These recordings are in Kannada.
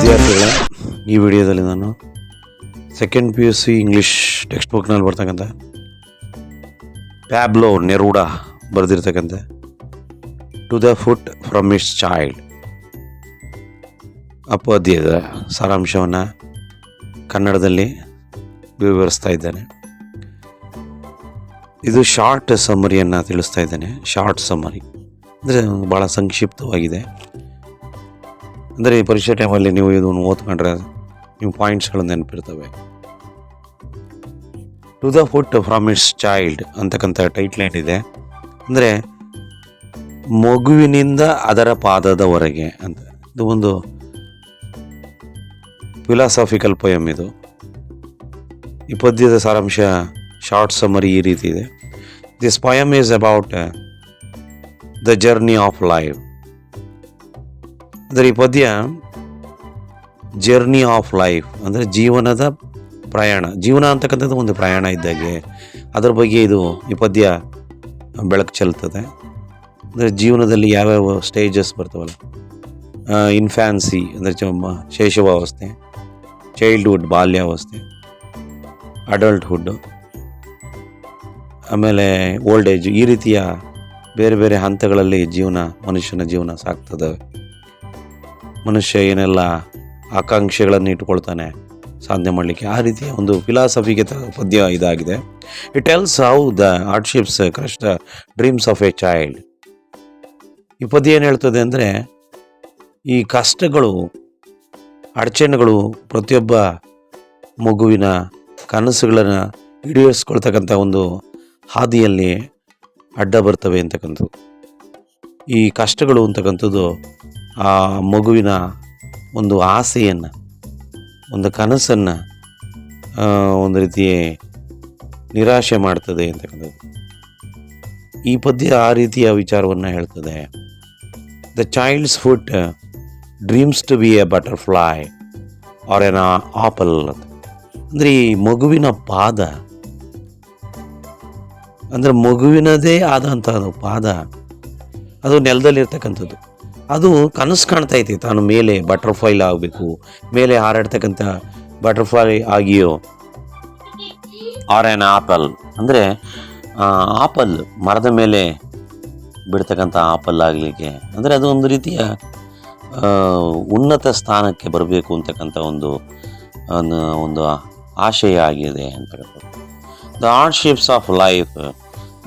ವಿದ್ಯಾರ್ಥಿಗಳೇ, ಈ ವಿಡಿಯೋದಲ್ಲಿ ನಾನು ಸೆಕೆಂಡ್ PUC ಇಂಗ್ಲೀಷ್ ಟೆಕ್ಸ್ಟ್ ಬುಕ್ನಲ್ಲಿ ಬರ್ತಕ್ಕಂಥ ಪ್ಯಾಬ್ಲೋ ನೆರೂಡಾ ಬರೆದಿರ್ತಕ್ಕಂಥ to the foot from its child ಪದ್ಯದ ಸಾರಾಂಶವನ್ನು ಕನ್ನಡದಲ್ಲಿ ವಿವರಿಸ್ತಾ ಇದ್ದೇನೆ. ಇದು ಶಾರ್ಟ್ ಸಮ್ಮರಿಯನ್ನು ತಿಳಿಸ್ತಾ ಇದ್ದೇನೆ. ಶಾರ್ಟ್ ಸಮ್ಮರಿ ಅಂದರೆ ಭಾಳ ಸಂಕ್ಷಿಪ್ತವಾಗಿದೆ. ಅಂದರೆ ಈ ಪರೀಕ್ಷೆ ಟೈಮಲ್ಲಿ ನೀವು ಇದನ್ನು ಓದ್ಕೊಂಡ್ರೆ ನೀವು ಪಾಯಿಂಟ್ಸ್ಗಳು ನೆನಪಿರ್ತವೆ. To the foot from its child ಅಂತಕ್ಕಂಥ ಟೈಟ್ಲೈನ್ ಇದೆ. ಅಂದರೆ ಮಗುವಿನಿಂದ ಅದರ ಪಾದದವರೆಗೆ ಅಂತ. ಇದು ಒಂದು ಫಿಲಾಸಾಫಿಕಲ್ ಪೊಯಮ್. ಇದು ಈ ಪದ್ಯದ ಸಾರಾಂಶ ಶಾರ್ಟ್ ಸಮ್ಮರಿ ಈ ರೀತಿ ಇದೆ. This poem is about the journey of life. ಅಂದರೆ ಈ ಪದ್ಯ ಜರ್ನಿ ಆಫ್ ಲೈಫ್ ಅಂದರೆ ಜೀವನದ ಪ್ರಯಾಣ. ಜೀವನ ಅಂತಕ್ಕಂಥದ್ದು ಒಂದು ಪ್ರಯಾಣ ಇದ್ದಾಗೆ ಅದರ ಬಗ್ಗೆ ಈ ಪದ್ಯ ಬೆಳಕು ಚೆಲ್ತದೆ. ಅಂದರೆ ಜೀವನದಲ್ಲಿ ಯಾವ್ಯಾವ ಸ್ಟೇಜಸ್ ಬರ್ತಾವಲ್ಲ, ಇನ್ಫ್ಯಾನ್ಸಿ ಅಂದರೆ ಶೈಶವಾವಸ್ಥೆ, ಚೈಲ್ಡ್ಹುಡ್ ಬಾಲ್ಯಾವಸ್ಥೆ, ಅಡಲ್ಟ್ಹುಡ್ಡು, ಆಮೇಲೆ ಓಲ್ಡ್ ಏಜ್, ಈ ರೀತಿಯ ಬೇರೆ ಬೇರೆ ಹಂತಗಳಲ್ಲಿ ಮನುಷ್ಯನ ಜೀವನ ಸಾಗ್ತದೆ. ಮನುಷ್ಯ ಏನೆಲ್ಲ ಆಕಾಂಕ್ಷೆಗಳನ್ನು ಇಟ್ಕೊಳ್ತಾನೆ ಸಾಧನೆ ಮಾಡಲಿಕ್ಕೆ, ಆ ರೀತಿಯ ಒಂದು ಫಿಲಾಸಫಿಗೆ ಪದ್ಯ ಇದಾಗಿದೆ. It tells how the hardships crush the dreams of A child. ಈ ಪದ್ಯ ಏನು ಹೇಳ್ತದೆ ಅಂದರೆ, ಈ ಕಷ್ಟಗಳು, ಅಡಚಣೆಗಳು ಪ್ರತಿಯೊಬ್ಬ ಮಗುವಿನ ಕನಸುಗಳನ್ನು ಈಡೇರಿಸ್ಕೊಳ್ತಕ್ಕಂಥ ಒಂದು ಹಾದಿಯಲ್ಲಿ ಅಡ್ಡ ಬರ್ತವೆ ಅಂತಕ್ಕಂಥದ್ದು. ಈ ಕಷ್ಟಗಳು ಅಂತಕ್ಕಂಥದ್ದು ಆ ಮಗುವಿನ ಒಂದು ಆಸೆಯನ್ನು, ಒಂದು ಕನಸನ್ನು ಒಂದು ರೀತಿ ನಿರಾಶೆ ಮಾಡ್ತದೆ ಅಂತಕ್ಕಂಥದ್ದು. ಈ ಪದ್ಯ ಆ ರೀತಿಯ ವಿಚಾರವನ್ನು ಹೇಳ್ತದೆ. The child's foot dreams to be a butterfly or an apple ಅಂತ. ಅಂದರೆ ಈ ಮಗುವಿನ ಪಾದ ಅಂದರೆ ಮಗುವಿನದೇ ಆದಂಥದ್ದು ಪಾದ, ಅದು ನೆಲದಲ್ಲಿರ್ತಕ್ಕಂಥದ್ದು. ಅದು ಕನಸು ಕಾಣ್ತಾ ಐತಿ, ತಾನು ಮೇಲೆ ಬಟರ್ಫ್ಲೈ ಆಗಬೇಕು, ಮೇಲೆ ಹಾರಾಡ್ತಕ್ಕಂಥ ಬಟರ್ಫ್ಲೈ ಆಗಿಯೋ. ಆರ್ ಎನ್ ಆಪಲ್ ಅಂದರೆ ಆಪಲ್, ಮರದ ಮೇಲೆ ಬಿಡ್ತಕ್ಕಂಥ ಆಪಲ್ ಆಗಲಿಕ್ಕೆ, ಅಂದರೆ ಅದು ಒಂದು ರೀತಿಯ ಉನ್ನತ ಸ್ಥಾನಕ್ಕೆ ಬರಬೇಕು ಅಂತಕ್ಕಂಥ ಒಂದು ಆಶಯ ಆಗಿದೆ ಅಂತಕ್ಕಂಥದ್ದು. The hardships of life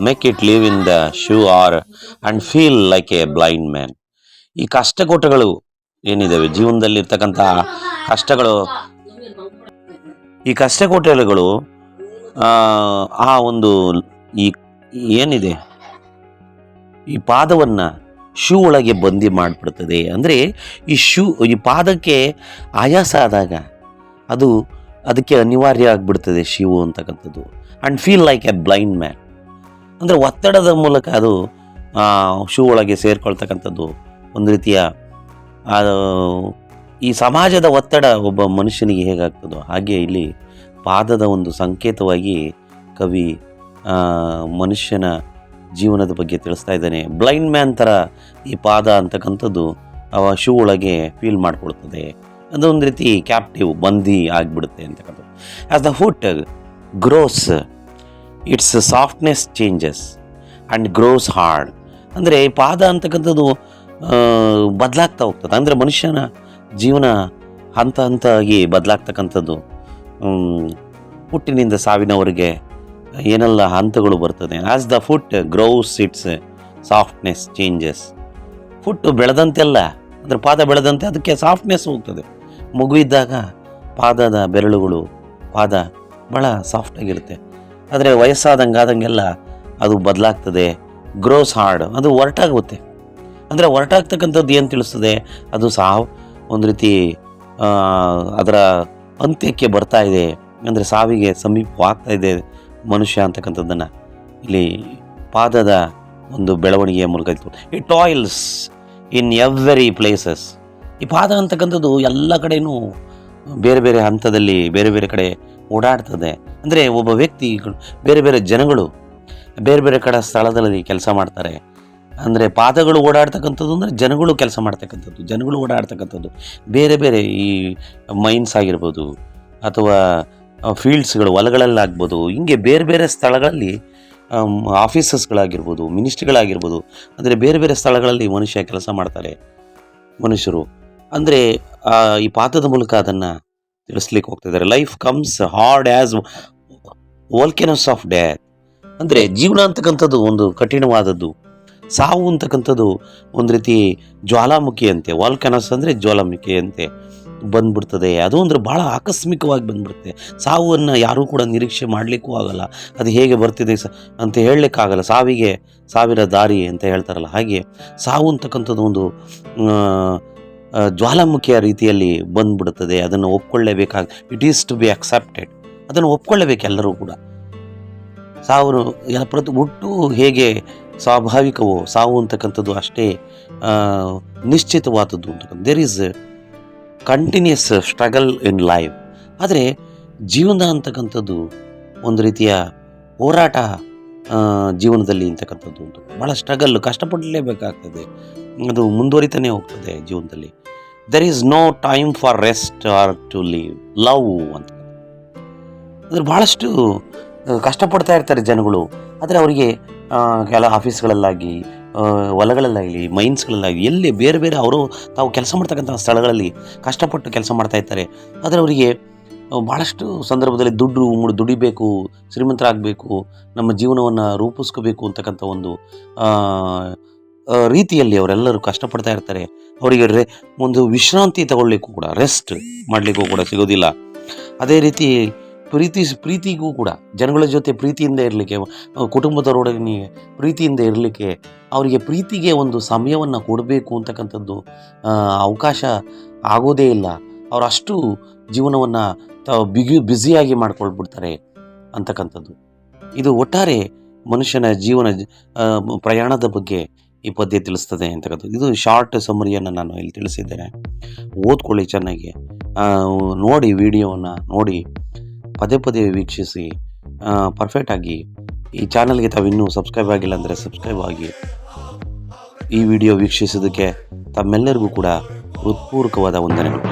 make it live in the shoe or and feel like a blind man. ಈ ಕಷ್ಟಕೋಟಗಳು ಏನಿದ್ದಾವೆ ಜೀವನದಲ್ಲಿರ್ತಕ್ಕಂಥ ಕಷ್ಟಗಳು, ಈ ಕಷ್ಟಕೋಟಗಳು ಆ ಒಂದು ಏನಿದೆ ಈ ಪಾದವನ್ನು ಶೂ ಒಳಗೆ ಬಂದಿ ಮಾಡಿಬಿಡ್ತದೆ. ಅಂದರೆ ಈ ಪಾದಕ್ಕೆ ಆಯಾಸ ಆದಾಗ ಅದಕ್ಕೆ ಅನಿವಾರ್ಯ ಆಗಿಬಿಡ್ತದೆ ಶೂ ಅಂತಕ್ಕಂಥದ್ದು. And feel like a blind man ಅಂದರೆ ಒತ್ತಡದ ಮೂಲಕ ಅದು ಶೂ ಒಳಗೆ ಸೇರ್ಕೊಳ್ತಕ್ಕಂಥದ್ದು ಒಂದು ರೀತಿಯ ಈ ಸಮಾಜದ ಒತ್ತಡ ಒಬ್ಬ ಮನುಷ್ಯನಿಗೆ ಹೇಗಾಗ್ತದೋ ಹಾಗೆ ಇಲ್ಲಿ ಪಾದದ ಒಂದು ಸಂಕೇತವಾಗಿ ಕವಿ ಮನುಷ್ಯನ ಜೀವನದ ಬಗ್ಗೆ ತಿಳಿಸ್ತಾ ಇದ್ದಾನೆ. ಬ್ಲೈಂಡ್ ಮ್ಯಾನ್ ಥರ ಈ ಪಾದ ಅಂತಕ್ಕಂಥದ್ದು ಅವ ಶೂ ಒಳಗೆ ಫೀಲ್ ಮಾಡಿಕೊಳ್ತದೆ. ಅದೊಂದು ರೀತಿ ಕ್ಯಾಪ್ಟಿವ್, ಬಂದಿ ಆಗಿಬಿಡುತ್ತೆ ಅಂತಕ್ಕಂಥದ್ದು. As the foot grows its softness changes and grows hard. ಅಂದರೆ ಪಾದ ಅಂತಕ್ಕಂಥದ್ದು ಬದಲಾಗ್ತಾ ಹೋಗ್ತದೆ. ಅಂದರೆ ಮನುಷ್ಯನ ಜೀವನ ಹಂತ ಹಂತವಾಗಿ ಬದಲಾಗ್ತಕ್ಕಂಥದ್ದು. ಹುಟ್ಟಿನಿಂದ ಸಾವಿನವರೆಗೆ ಏನೆಲ್ಲ ಹಂತಗಳು ಬರ್ತದೆ. As the foot grows its softness changes. Foot ಬೆಳೆದಂತೆಲ್ಲ ಅಂದರೆ ಪಾದ ಬೆಳೆದಂತೆ ಅದಕ್ಕೆ ಸಾಫ್ಟ್ನೆಸ್ ಹೋಗ್ತದೆ. ಮಗು ಇದ್ದಾಗ ಪಾದದ ಬೆರಳುಗಳು, ಪಾದ ಭಾಳ ಸಾಫ್ಟಾಗಿರುತ್ತೆ. ಆದರೆ ವಯಸ್ಸಾದಂಗೆಲ್ಲ ಅದು ಬದಲಾಗ್ತದೆ. ಗ್ರೋಸ್ ಹಾರ್ಡ್, ಅದು ಒರಟಾಗುತ್ತೆ. ಅಂದರೆ ಹೊರಟಾಗ್ತಕ್ಕಂಥದ್ದು ಏನು ತಿಳಿಸ್ತದೆ, ಅದು ಒಂದು ರೀತಿ ಅದರ ಅಂತ್ಯಕ್ಕೆ ಬರ್ತಾ ಇದೆ, ಅಂದರೆ ಸಾವಿಗೆ ಸಮೀಪವಾಗ್ತಾ ಇದೆ ಮನುಷ್ಯ ಅಂತಕ್ಕಂಥದ್ದನ್ನು ಇಲ್ಲಿ ಪಾದದ ಒಂದು ಬೆಳವಣಿಗೆಯ ಮೂಲಕ ಇತ್ತು. It toils in every places. ಈ ಪಾದ ಅಂತಕ್ಕಂಥದ್ದು ಎಲ್ಲ ಕಡೆಯೂ ಬೇರೆ ಬೇರೆ ಹಂತದಲ್ಲಿ ಬೇರೆ ಬೇರೆ ಕಡೆ ಓಡಾಡ್ತದೆ. ಅಂದರೆ ಒಬ್ಬ ವ್ಯಕ್ತಿ, ಬೇರೆ ಬೇರೆ ಜನಗಳು ಬೇರೆ ಬೇರೆ ಕಡೆ ಸ್ಥಳದಲ್ಲಿ ಕೆಲಸ ಮಾಡ್ತಾರೆ. ಅಂದರೆ ಪಾದಗಳು ಓಡಾಡ್ತಕ್ಕಂಥದ್ದು ಅಂದರೆ ಜನಗಳು ಕೆಲಸ ಮಾಡ್ತಕ್ಕಂಥದ್ದು, ಜನಗಳು ಓಡಾಡ್ತಕ್ಕಂಥದ್ದು. ಬೇರೆ ಬೇರೆ ಈ ಮೈನ್ಸ್ ಆಗಿರ್ಬೋದು ಅಥವಾ ಫೀಲ್ಡ್ಸ್ಗಳು ಹೊಲಗಳಲ್ಲಾಗ್ಬೋದು, ಹಿಂಗೆ ಬೇರೆ ಬೇರೆ ಸ್ಥಳಗಳಲ್ಲಿ ಆಫೀಸಸ್ಗಳಾಗಿರ್ಬೋದು, ಮಿನಿಸ್ಟ್ರಿಗಳಾಗಿರ್ಬೋದು, ಅಂದರೆ ಬೇರೆ ಬೇರೆ ಸ್ಥಳಗಳಲ್ಲಿ ಮನುಷ್ಯ ಕೆಲಸ ಮಾಡ್ತಾರೆ ಮನುಷ್ಯರು. ಅಂದರೆ ಈ ಪಾದದ ಮೂಲಕ ಅದನ್ನು ತಿಳಿಸ್ಲಿಕ್ಕೆ ಹೋಗ್ತಿದ್ದಾರೆ. Life comes hard as volcanoes of death. ಅಂದರೆ ಜೀವನ ಅಂತಕ್ಕಂಥದ್ದು ಒಂದು ಕಠಿಣವಾದದ್ದು, ಸಾವು ಅಂತಕ್ಕಂಥದ್ದು ಒಂದು ರೀತಿ ಜ್ವಾಲಾಮುಖಿಯಂತೆ, ವಾಲ್ಕೆನೋಸ್ ಅಂದರೆ ಜ್ವಾಲಾಮುಖಿಯಂತೆ ಬಂದ್ಬಿಡ್ತದೆ. ಅದು ಅಂದರೆ ಭಾಳ ಆಕಸ್ಮಿಕವಾಗಿ ಬಂದ್ಬಿಡುತ್ತೆ. ಸಾವನ್ನು ಯಾರೂ ಕೂಡ ನಿರೀಕ್ಷೆ ಮಾಡಲಿಕ್ಕೂ ಆಗಲ್ಲ. ಅದು ಹೇಗೆ ಬರ್ತಿದೆ ಅಂತ ಹೇಳಲಿಕ್ಕಾಗಲ್ಲ. ಸಾವಿರ ದಾರಿ ಅಂತ ಹೇಳ್ತಾರಲ್ಲ, ಹಾಗೆ ಸಾವು ಅಂತಕ್ಕಂಥದ್ದು ಒಂದು ಜ್ವಾಲಾಮುಖಿಯ ರೀತಿಯಲ್ಲಿ ಬಂದ್ಬಿಡುತ್ತದೆ. ಅದನ್ನು ಒಪ್ಕೊಳ್ಳೇಬೇಕಾಗ, it is to be accepted. ಅದನ್ನು ಒಪ್ಕೊಳ್ಳೇಬೇಕು ಎಲ್ಲರೂ ಕೂಡ. ಹುಟ್ಟು ಹೇಗೆ ಸ್ವಾಭಾವಿಕವೋ, ಸಾವು ಅಂತಕ್ಕಂಥದ್ದು ಅಷ್ಟೇ ನಿಶ್ಚಿತವಾದದ್ದು ಅಂತಕ್ಕಂಥ. There is continuous struggle in life. ಆದರೆ ಜೀವನ ಅಂತಕ್ಕಂಥದ್ದು ಒಂದು ರೀತಿಯ ಹೋರಾಟ ಜೀವನದಲ್ಲಿ ಅಂತಕ್ಕಂಥದ್ದು ಉಂಟು. ಭಾಳ ಸ್ಟ್ರಗಲ್, ಕಷ್ಟಪಡಲೇಬೇಕಾಗ್ತದೆ. ಅದು ಮುಂದುವರಿತಾನೆ ಹೋಗ್ತದೆ ಜೀವನದಲ್ಲಿ. There is no time for rest or to leave love ಅಂತ. ಅಂದರೆ ಭಾಳಷ್ಟು ಕಷ್ಟಪಡ್ತಾ ಇರ್ತಾರೆ ಜನಗಳು. ಆದರೆ ಅವರಿಗೆ ಕೆಲ ಆಫೀಸ್ಗಳಲ್ಲಾಗಿ, ಹೊಲಗಳಲ್ಲಾಗಲಿ, ಮೈನ್ಸ್ಗಳಲ್ಲಾಗಲಿ, ಎಲ್ಲಿ ಬೇರೆ ಬೇರೆ ಅವರು ತಾವು ಕೆಲಸ ಮಾಡ್ತಕ್ಕಂಥ ಸ್ಥಳಗಳಲ್ಲಿ ಕಷ್ಟಪಟ್ಟು ಕೆಲಸ ಮಾಡ್ತಾ ಇರ್ತಾರೆ. ಆದರೆ ಅವರಿಗೆ ಭಾಳಷ್ಟು ಸಂದರ್ಭದಲ್ಲಿ ದುಡಿಬೇಕು, ಶ್ರೀಮಂತರಾಗಬೇಕು, ನಮ್ಮ ಜೀವನವನ್ನು ರೂಪಿಸ್ಕೋಬೇಕು ಅಂತಕ್ಕಂಥ ಒಂದು ರೀತಿಯಲ್ಲಿ ಅವರೆಲ್ಲರೂ ಕಷ್ಟಪಡ್ತಾ ಇರ್ತಾರೆ. ಅವರಿಗೆ ಒಂದು ವಿಶ್ರಾಂತಿ ತಗೊಳ್ಳಿಕ್ಕೂ ಕೂಡ, ರೆಸ್ಟ್ ಮಾಡಲಿಕ್ಕೂ ಕೂಡ ಸಿಗೋದಿಲ್ಲ. ಅದೇ ರೀತಿ ಪ್ರೀತಿಗೂ ಕೂಡ, ಜನಗಳ ಜೊತೆ ಪ್ರೀತಿಯಿಂದ ಇರಲಿಕ್ಕೆ, ಕುಟುಂಬದವರೊಡನೆ ಪ್ರೀತಿಯಿಂದ ಇರಲಿಕ್ಕೆ, ಅವರಿಗೆ ಪ್ರೀತಿಗೆ ಒಂದು ಸಮಯವನ್ನು ಕೊಡಬೇಕು ಅಂತಕ್ಕಂಥದ್ದು ಅವಕಾಶ ಆಗೋದೇ ಇಲ್ಲ. ಅವರಷ್ಟು ಜೀವನವನ್ನು ತಾವು ಬ್ಯುಸಿಯಾಗಿ ಮಾಡ್ಕೊಳ್ಬಿಡ್ತಾರೆ ಅಂತಕ್ಕಂಥದ್ದು. ಇದು ಒಟ್ಟಾರೆ ಮನುಷ್ಯನ ಜೀವನ ಪ್ರಯಾಣದ ಬಗ್ಗೆ ಈ ಪದ್ಯ ತಿಳಿಸ್ತದೆ ಅಂತಕ್ಕಂಥದ್ದು. ಇದು ಶಾರ್ಟ್ ಸಮ್ಮರಿಯನ್ನು ನಾನು ಇಲ್ಲಿ ತಿಳಿಸಿದ್ದೇನೆ. ಓದ್ಕೊಳ್ಳಿ ಚೆನ್ನಾಗಿ, ನೋಡಿ, ವಿಡಿಯೋವನ್ನು ನೋಡಿ, ಪದೇ ವೀಕ್ಷಿಸಿ, ಪರ್ಫೆಕ್ಟಾಗಿ. ಈ ಚಾನಲ್ಗೆ ತಾವಿನ್ನೂ ಸಬ್ಸ್ಕ್ರೈಬ್ ಆಗಿಲ್ಲ ಅಂದರೆ ಸಬ್ಸ್ಕ್ರೈಬ್ ಆಗಿ. ಈ ವಿಡಿಯೋ ವೀಕ್ಷಿಸೋದಕ್ಕೆ ತಮ್ಮೆಲ್ಲರಿಗೂ ಕೂಡ ಹೃತ್ಪೂರ್ವಕವಾದ ವಂದನೆಗಳು.